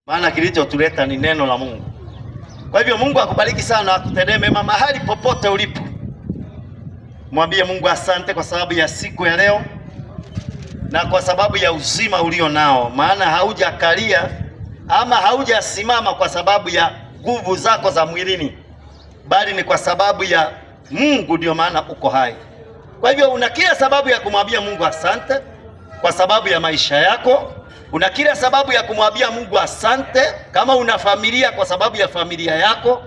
maana kilichotuleta ni neno la Mungu. Kwa hivyo Mungu akubariki sana, akutendee mema mahali popote ulipo. Mwambie Mungu asante kwa sababu ya siku ya leo na kwa sababu ya uzima ulio nao, maana haujakalia ama haujasimama kwa sababu ya nguvu zako za mwilini, bali ni kwa sababu ya Mungu, ndio maana uko hai. Kwa hivyo una kila sababu ya kumwambia Mungu asante kwa sababu ya maisha yako. Una kila sababu ya kumwambia Mungu asante kama una familia, kwa sababu ya familia yako.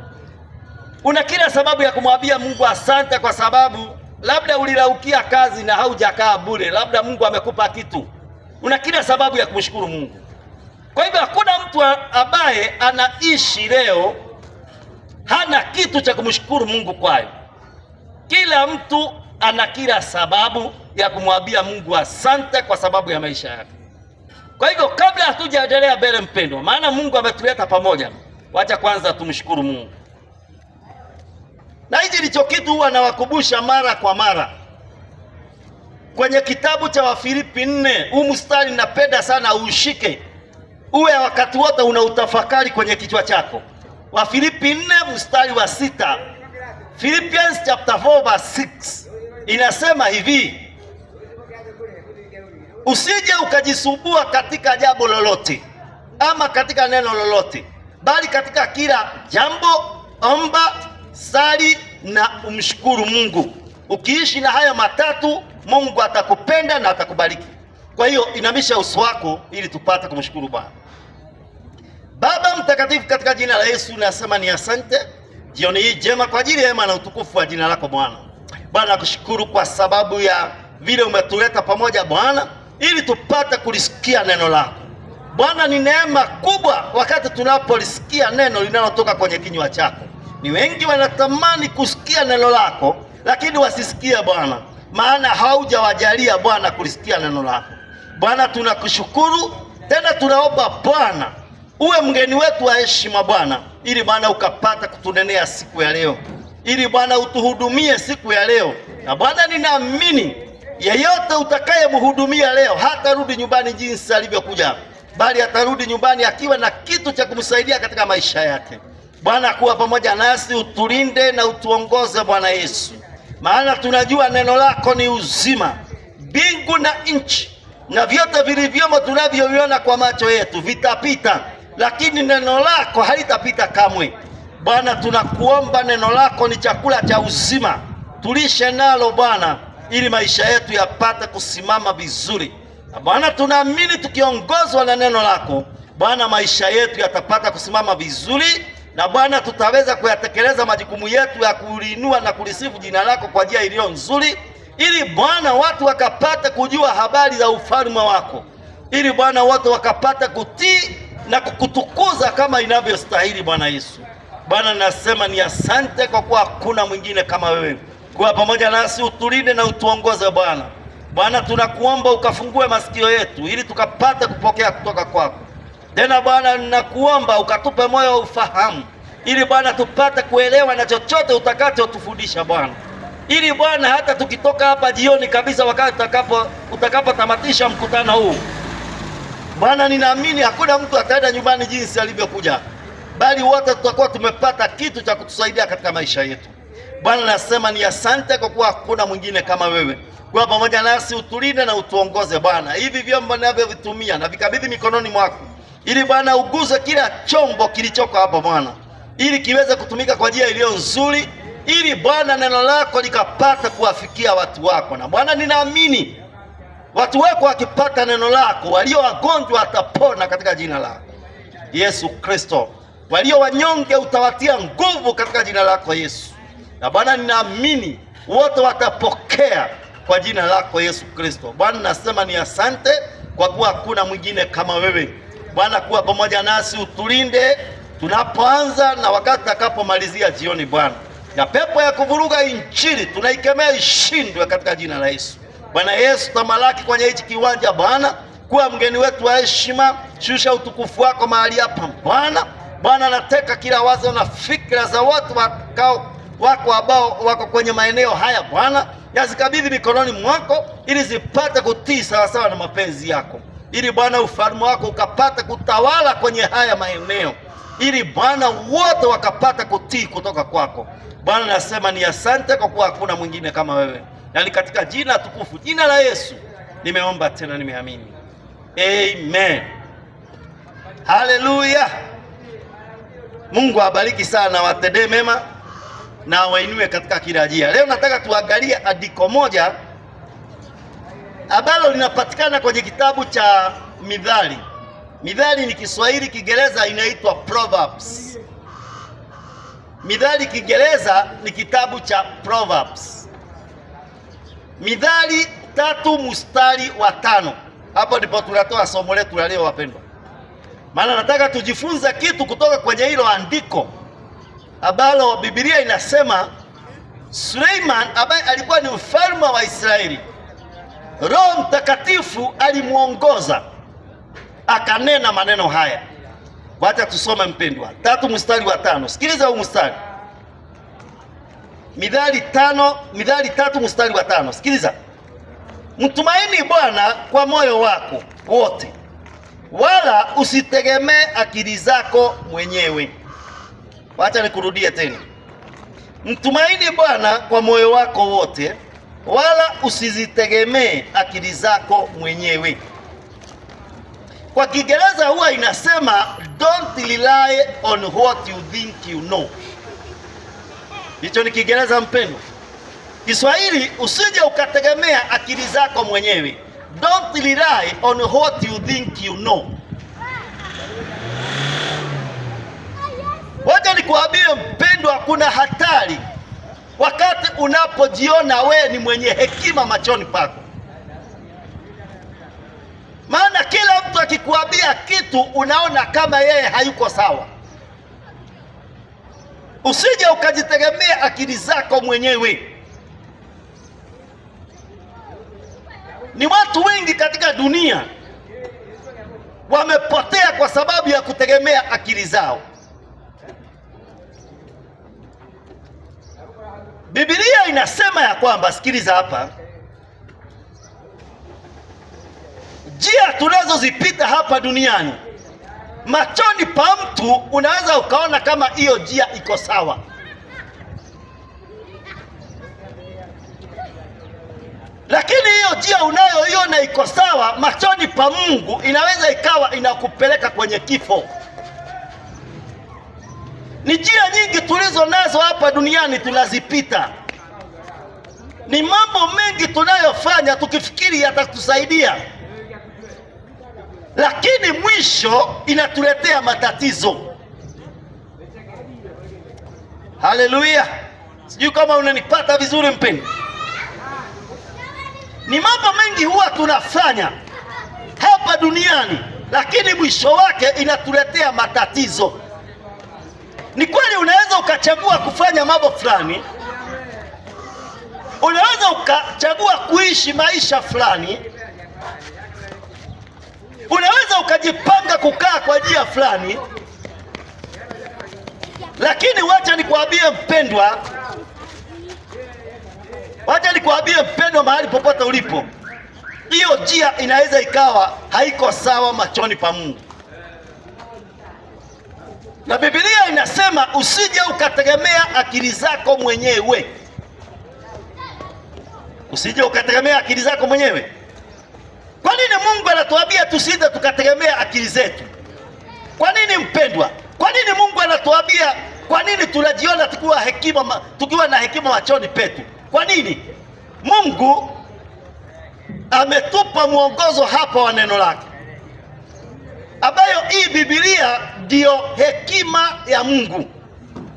Una kila sababu ya kumwambia Mungu asante kwa sababu labda uliraukia kazi na haujakaa bure, labda Mungu amekupa kitu. Una kila sababu ya kumshukuru Mungu. Kwa hivyo hakuna mtu ambaye anaishi leo hana kitu cha kumshukuru Mungu kwayo. Kila mtu ana kila sababu ya kumwambia Mungu asante kwa sababu ya maisha yake. Kwa hivyo kabla hatujaendelea mbele, mpendwa, maana Mungu ametuleta pamoja, wacha kwanza tumshukuru Mungu. Na hichi ndicho kitu huwa nawakumbusha mara kwa mara kwenye kitabu cha Wafilipi 4. Huu mstari napenda sana ushike, uwe wakati wote unautafakari kwenye kichwa chako. Wafilipi 4 mstari wa 6. Philippians chapter 4 verse 6 inasema hivi: usije ukajisumbua katika jambo lolote ama katika neno lolote, bali katika kila jambo omba, sali na umshukuru Mungu. Ukiishi na haya matatu, Mungu atakupenda na atakubariki. Kwa hiyo inamisha uso wako ili tupate kumshukuru Bwana. Baba mtakatifu, katika jina la Yesu nasema ni asante jioni hii njema kwa ajili ya hema na utukufu wa jina lako Bwana. Bwana nakushukuru kwa sababu ya vile umetuleta pamoja Bwana, ili tupate kulisikia neno lako. Bwana, ni neema kubwa wakati tunapolisikia neno linalotoka kwenye kinywa chako. Ni wengi wanatamani kusikia neno lako, lakini wasisikie Bwana, maana haujawajalia Bwana kulisikia neno lako. Bwana, tunakushukuru tena, tunaomba Bwana uwe mgeni wetu wa heshima Bwana, ili Bwana ukapata kutunenea siku ya leo, ili Bwana utuhudumie siku ya leo. Na Bwana, ninaamini yeyote utakayemhudumia leo hatarudi nyumbani jinsi alivyokuja, bali atarudi nyumbani akiwa na kitu cha kumsaidia katika maisha yake. Bwana, kuwa pamoja nasi, utulinde na utuongoze Bwana Yesu, maana tunajua neno lako ni uzima. Mbingu na nchi na vyote vilivyomo tunavyoviona kwa macho yetu vitapita, lakini neno lako halitapita kamwe. Bwana, tunakuomba, neno lako ni chakula cha uzima, tulishe nalo Bwana, ili maisha yetu yapate kusimama vizuri. Na Bwana, tunaamini tukiongozwa na neno lako Bwana, maisha yetu yatapata kusimama vizuri, na Bwana tutaweza kuyatekeleza majukumu yetu ya kuliinua na kulisifu jina lako kwa njia iliyo nzuri, ili Bwana watu wakapata kujua habari za ufalme wako, ili Bwana watu wakapata kutii na kukutukuza kama inavyostahili Bwana Yesu. Bwana, nasema ni asante kwa kuwa hakuna mwingine kama wewe. Kuwa pamoja nasi, utulinde na utuongoze Bwana. Bwana, tunakuomba ukafungue masikio yetu ili tukapate kupokea kutoka kwako. Tena Bwana, ninakuomba ukatupe moyo wa ufahamu, ili Bwana tupate kuelewa na chochote utakachotufundisha Bwana, ili Bwana hata tukitoka hapa jioni kabisa, wakati utakapotamatisha mkutano huu Bwana, ninaamini hakuna mtu ataenda nyumbani jinsi alivyokuja, bali wote tutakuwa tumepata kitu cha kutusaidia katika maisha yetu. Bwana, nasema ni asante kwa kuwa hakuna mwingine kama wewe. Kuwa pamoja nasi, utulinde na utuongoze Bwana. Hivi vyombo ninavyovitumia na vikabidhi mikononi mwako, ili Bwana uguze kila chombo kilichoko hapa Bwana, ili kiweze kutumika kwa njia iliyo nzuri, ili Bwana neno lako likapata kuwafikia watu wako. Na Bwana, ninaamini watu wako wakipata neno lako, walio wagonjwa watapona katika jina lako Yesu Kristo. Walio wanyonge utawatia nguvu katika jina lako Yesu. Na Bwana, ninaamini wote watapokea kwa jina lako Yesu Kristo. Bwana, nasema ni asante kwa kuwa hakuna mwingine kama wewe. Bwana, kuwa pamoja nasi, utulinde tunapoanza na wakati tutakapomalizia jioni Bwana. Na pepo ya kuvuruga injili tunaikemea ishindwe katika jina la Yesu. Bwana Yesu, tamalaki kwenye hichi kiwanja Bwana, kuwa mgeni wetu wa heshima, shusha utukufu wako mahali hapa Bwana. Bwana, nateka kila wazo na fikra za watu wako ambao wako kwenye maeneo haya Bwana, yazikabidhi mikononi mwako ili zipate kutii sawasawa na mapenzi yako. ili Bwana ufalme wako ukapata kutawala kwenye haya maeneo, ili Bwana wote wakapata kutii kutoka kwako. Bwana, nasema ni asante kwa kuwa hakuna mwingine kama wewe, na ni katika jina tukufu, jina la Yesu nimeomba tena nimeamini, amen. Haleluya. Mungu awabariki sana, watendee mema na wainue katika kila njia. Leo nataka tuangalie andiko moja ambalo linapatikana kwenye kitabu cha Mithali. Mithali ni Kiswahili, Kiingereza inaitwa Proverbs. Mithali Kiingereza ni kitabu cha Proverbs. Mithali 3:5. Hapo ndipo tunatoa somo letu la leo wapendwa. Maana nataka tujifunze kitu kutoka kwenye hilo andiko ambalo Biblia inasema Suleiman ambaye alikuwa ni mfalme wa Israeli, Roho Mtakatifu alimuongoza akanena maneno haya. Wacha tusome mpendwa, 3:5. Sikiliza huu mstari. Mithali 3:5. Sikiliza. Mtumaini Bwana kwa moyo wako wote, wala usitegemee akili zako mwenyewe. Wacha nikurudie tena. Mtumaini Bwana kwa moyo wako wote, wala usizitegemee akili zako mwenyewe. Kwa Kiingereza huwa inasema don't rely on what you think you know. Hicho ni Kiingereza mpendwa. Kiswahili, usije ukategemea akili zako mwenyewe. Don't rely on what you think you know. Wacha nikuambie mpendwa, kuna hatari wakati unapojiona we ni mwenye hekima machoni pako. Maana kila mtu akikuambia kitu unaona kama yeye hayuko sawa. Usije ukajitegemea akili zako mwenyewe. Ni watu wengi katika dunia wamepotea kwa sababu ya kutegemea akili zao. Biblia inasema ya kwamba, sikiliza hapa, njia tunazozipita hapa duniani, machoni pa mtu unaweza ukaona kama hiyo njia iko sawa, lakini hiyo njia unayoiona iko sawa machoni pa Mungu inaweza ikawa inakupeleka kwenye kifo. Ni njia nyingi tulizo nazo hapa duniani tunazipita. Ni mambo mengi tunayofanya tukifikiri yatatusaidia, lakini mwisho inatuletea matatizo. Haleluya. Sijui kama unanipata vizuri mpendwa. Ni mambo mengi huwa tunafanya hapa duniani, lakini mwisho wake inatuletea matatizo. Ni kweli unaweza ukachagua kufanya mambo fulani, unaweza ukachagua kuishi maisha fulani, unaweza ukajipanga kukaa kwa njia fulani, lakini wacha nikwambie mpendwa, mahali popote ulipo, hiyo njia inaweza ikawa haiko sawa machoni pa Mungu. Na Biblia inasema usije ukategemea akili zako mwenyewe. Usije ukategemea akili zako mwenyewe. Kwa nini Mungu anatuambia tusije tukategemea akili zetu? Kwa nini mpendwa? Kwa nini Mungu anatuambia? Kwa nini tunajiona tukiwa na hekima machoni petu? Kwa nini? Mungu ametupa mwongozo hapa wa neno lake, ambayo hii Biblia ndio hekima ya Mungu.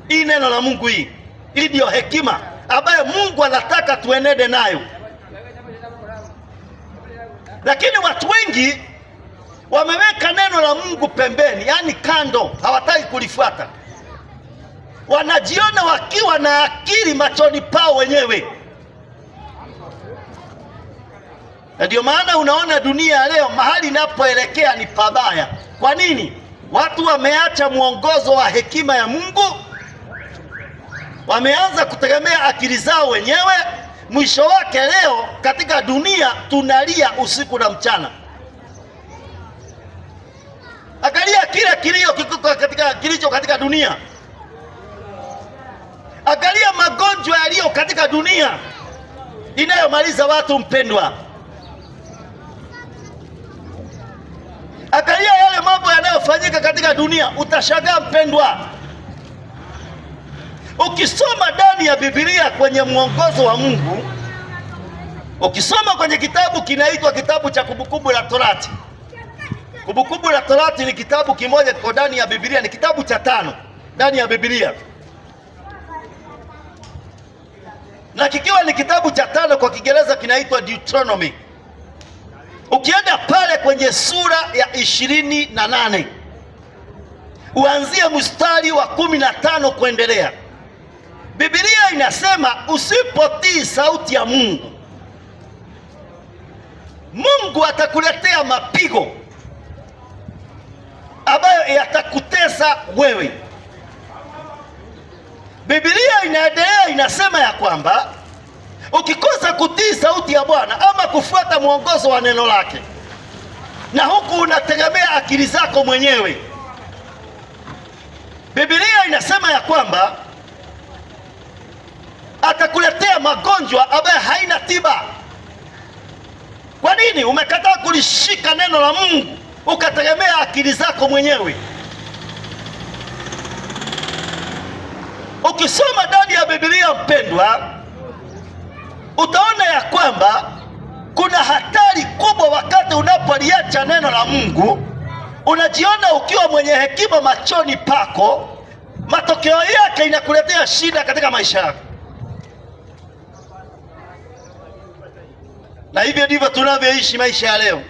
Hii neno la Mungu hii ndio hekima ambayo Mungu anataka tuenende nayo. Lakini watu wengi wameweka neno la Mungu pembeni, yani kando, hawataki kulifuata. Wanajiona wakiwa na akili machoni pao wenyewe. Na ndio maana unaona dunia leo mahali inapoelekea ni pabaya. Kwa nini? Watu wameacha mwongozo wa hekima ya Mungu, wameanza kutegemea akili zao wenyewe. Mwisho wake leo katika dunia tunalia usiku na mchana. Angalia kile kilicho katika dunia. Angalia magonjwa yaliyo katika dunia inayomaliza watu, mpendwa. Angalia yale mambo yanayofanyika katika dunia, utashangaa mpendwa. Ukisoma ndani ya Biblia kwenye mwongozo wa Mungu, ukisoma kwenye kitabu kinaitwa kitabu cha Kumbukumbu la Torati. Kumbukumbu la Torati ni kitabu kimoja kiko ndani ya Biblia, ni kitabu cha 5 ndani ya Biblia, na kikiwa ni kitabu cha 5 kwa Kiingereza kinaitwa Deuteronomy. Ukienda pale kwenye sura ya 28 uanzie mstari wa 15 kuendelea, Biblia inasema usipotii sauti ya Mungu, Mungu atakuletea mapigo ambayo yatakutesa wewe. Biblia inaendelea inasema ya kwamba ukikosa kutii sauti ya Bwana ama kufuata mwongozo wa neno lake, na huku unategemea akili zako mwenyewe, Biblia inasema ya kwamba atakuletea magonjwa ambayo haina tiba. Kwa nini? Umekataa kulishika neno la Mungu, ukategemea akili zako mwenyewe. Ukisoma ndani ya Biblia mpendwa, utaona ya kwamba kuna hatari kubwa wakati unapoliacha neno la Mungu. Unajiona ukiwa mwenye hekima machoni pako, matokeo yake inakuletea shida katika maisha yako. Na hivyo ndivyo tunavyoishi maisha ya leo.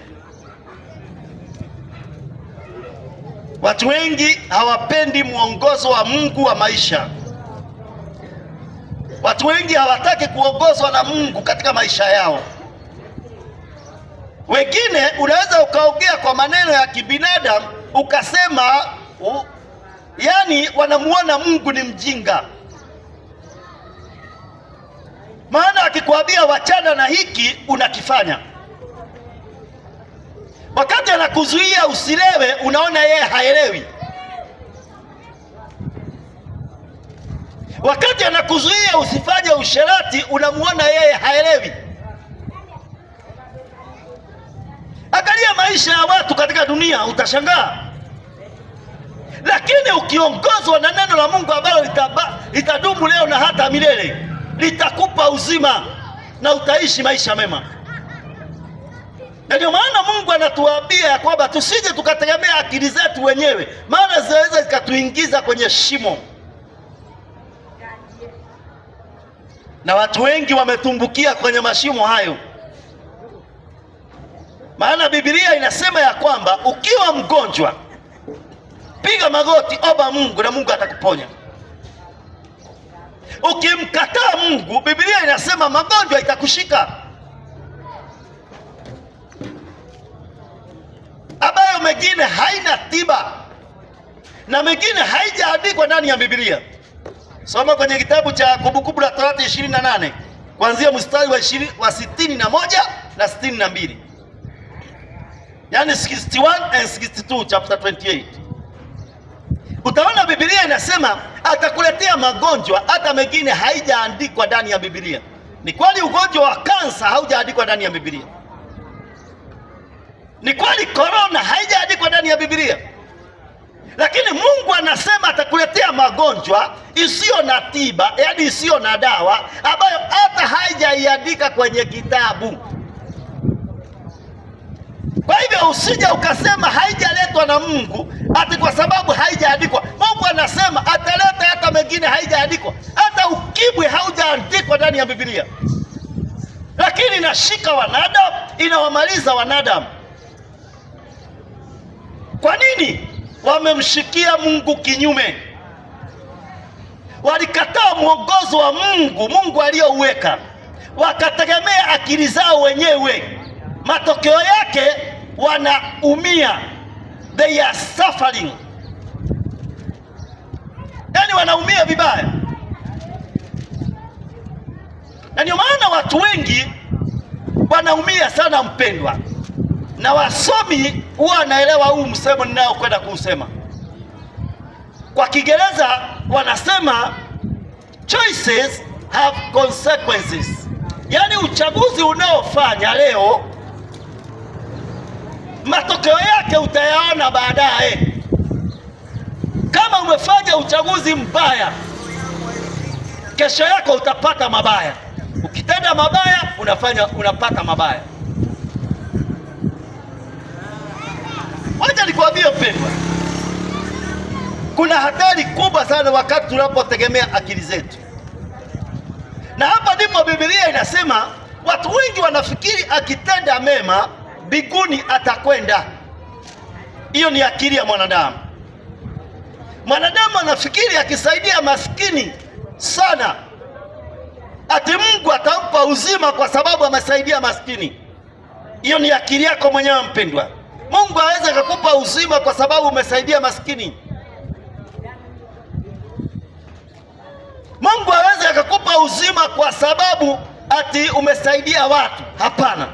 Watu wengi hawapendi mwongozo wa Mungu wa maisha. Watu wengi hawataki kuongozwa na Mungu katika maisha yao. Wengine unaweza ukaongea kwa maneno ya kibinadamu ukasema yani wanamuona Mungu ni mjinga. Maana akikwambia wachana na hiki unakifanya. Wakati anakuzuia usilewe, unaona yeye haelewi. Wakati anakuzuia usifanye usherati, unamuona yeye haelewi. Angalia maisha ya watu katika dunia, utashangaa. Lakini ukiongozwa na neno la Mungu ambalo litadumu leo na hata milele, litakupa uzima na utaishi maisha mema. Na ndio maana Mungu anatuambia kwamba tusije tukategemea akili zetu wenyewe, maana zinaweza zikatuingiza kwenye shimo. Na watu wengi wametumbukia kwenye mashimo hayo. Maana Biblia inasema ya kwamba ukiwa mgonjwa, piga magoti, omba Mungu na Mungu atakuponya. Ukimkataa Mungu, Biblia inasema magonjwa itakushika, ambayo mengine haina tiba na mengine haijaandikwa ndani ya Biblia. Soma kwenye kitabu cha Kumbukumbu la Torati 28 kuanzia mstari wa 61 na 62. Yani 61 and 62, chapter 28. Utaona Biblia inasema atakuletea magonjwa hata mengine haijaandikwa ndani ya Biblia. Ni kweli ugonjwa wa kansa haujaandikwa ndani ya Biblia. Ni kweli corona haijaandikwa ndani ya Biblia. Lakini Mungu anasema atakuletea magonjwa isiyo na tiba, yani isiyo na dawa, ambayo hata haijaiandika kwenye kitabu. Kwa hivyo usije ukasema haijaletwa na Mungu ati kwa sababu haijaandikwa. Mungu anasema ataleta hata mengine haijaandikwa. Hata ukimwi haujaandikwa ndani ya Biblia, lakini inashika wanadamu, inawamaliza wanadamu. Kwa nini? Wamemshikia Mungu kinyume. Walikataa mwongozo wa Mungu, Mungu aliyouweka, wakategemea akili zao wenyewe. Matokeo yake wanaumia, they are suffering. Yani wanaumia vibaya. Na ndio maana watu wengi wanaumia sana mpendwa. na wasomi huwa wanaelewa huu msemo ninao kwenda kuusema. Kwa Kiingereza wanasema choices have consequences, yaani uchaguzi unaofanya leo matokeo yake utayaona baadaye. Kama umefanya uchaguzi mbaya, kesho yako utapata mabaya. Ukitenda mabaya unapata mabaya. Wacha nikwambie mpendwa, kuna hatari kubwa sana wakati tunapotegemea akili zetu, na hapa ndipo Biblia inasema watu wengi wanafikiri akitenda mema mbinguni atakwenda. Hiyo ni akili ya mwanadamu. Mwanadamu anafikiri akisaidia maskini sana ati Mungu atampa uzima kwa sababu amesaidia maskini. Hiyo ni akili yako mwenyewe mpendwa. Mungu hawezi kukupa uzima kwa sababu umesaidia maskini. Mungu hawezi kukupa uzima kwa sababu ati umesaidia watu. Hapana.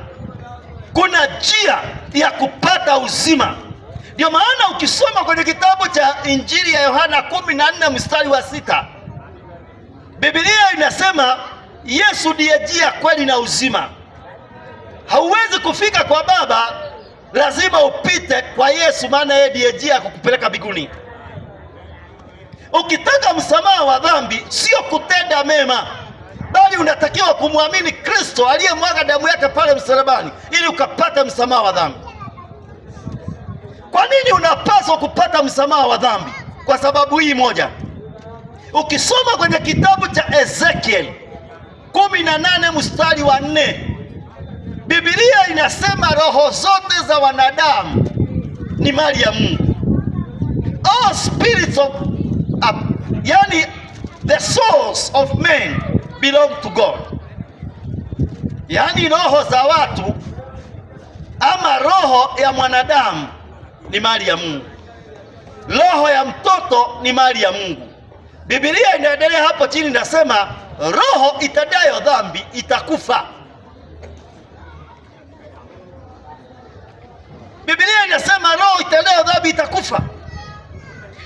Kuna njia ya kupata uzima. Ndio maana ukisoma kwenye kitabu cha Injili ya Yohana 14 mstari wa 6, Biblia inasema Yesu ndiye njia, kweli na uzima. Hauwezi kufika kwa Baba, lazima upite kwa Yesu, maana yeye ndiye njia ya kukupeleka mbinguni. Ukitaka msamaha wa dhambi sio kutenda mema, bali unatakiwa kumwamini Kristo aliyemwaga damu yake pale msalabani ili ukapata msamaha wa dhambi. Kwa nini unapaswa kupata msamaha wa dhambi? Kwa sababu hii moja. Ukisoma kwenye kitabu cha Ezekiel 18 mstari wa 4, Biblia inasema roho zote za wanadamu ni mali ya Mungu. All spirits of yani the souls of men belong to God. Yani roho za watu ama roho ya mwanadamu ni mali ya Mungu. Roho ya mtoto ni mali ya Mungu. Biblia inaendelea hapo chini inasema roho itendayo dhambi itakufa. Biblia inasema roho itendayo dhambi itakufa.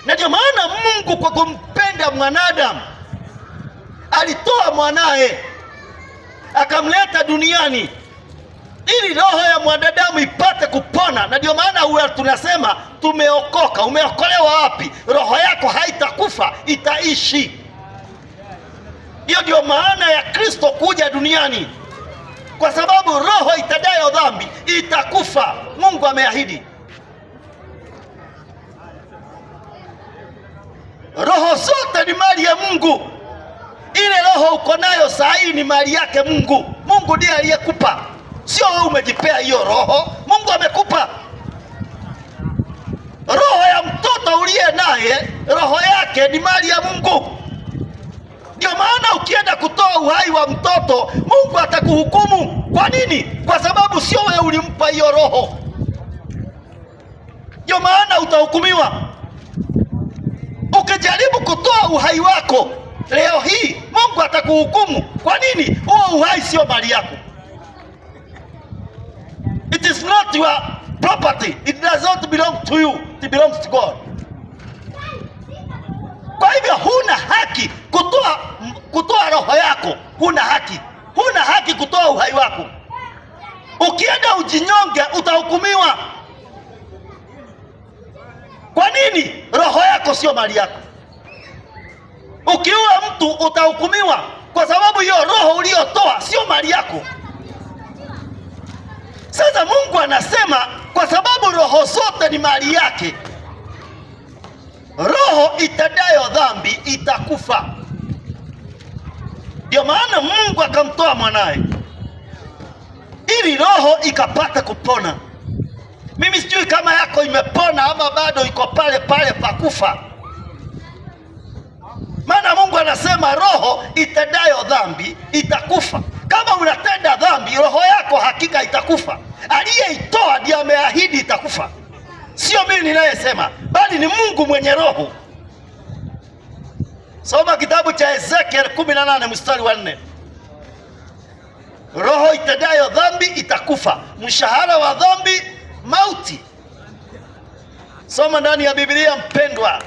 Na ndio maana Mungu kwa kumpenda mwanadamu alitoa mwanae akamleta duniani ili roho ya mwanadamu ipate kupona. Na ndio maana huwa tunasema tumeokoka. Umeokolewa wapi? Roho yako haitakufa, itaishi. Hiyo ndio maana ya Kristo kuja duniani, kwa sababu roho itendayo dhambi itakufa. Mungu ameahidi. Roho zote ni mali ya Mungu. Ile roho uko nayo saa hii ni mali yake Mungu. Mungu ndiye aliyekupa, sio wewe umejipea hiyo roho. Mungu amekupa. Roho ya mtoto uliye naye, roho yake ni mali ya Mungu. Ndio maana ukienda kutoa uhai wa mtoto, Mungu atakuhukumu. Kwa nini? Kwa sababu sio wewe ulimpa hiyo roho. Ndio maana utahukumiwa. Ukijaribu kutoa uhai wako leo hii, Mungu atakuhukumu. Kwa nini? Huo uhai sio mali yako. It is not your property. It does not belong to you. It belongs to God. Kwa hivyo huna haki kutoa roho yako. Huna haki kutoa uhai wako. Ukienda ujinyonge utahukumiwa. Kwa nini? Roho yako sio mali yako. Ukiua mtu utahukumiwa, kwa sababu hiyo roho uliyotoa sio mali yako. Sasa Mungu anasema kwa sababu roho zote ni mali yake, roho itendayo dhambi itakufa. Ndio maana Mungu akamtoa mwanae ili roho ikapata kupona. Mimi sijui kama yako imepona ama bado iko pale pale pakufa. Maana Mungu anasema roho itendayo dhambi itakufa. Kama unatenda dhambi, roho yako hakika itakufa. Aliyeitoa ndiye ameahidi itakufa. Sio mimi ninayesema, bali ni Mungu mwenye roho. Soma kitabu cha Ezekiel 18 mstari wa 4. Roho itendayo dhambi itakufa. Mshahara wa dhambi mauti. Soma ndani ya Biblia mpendwa,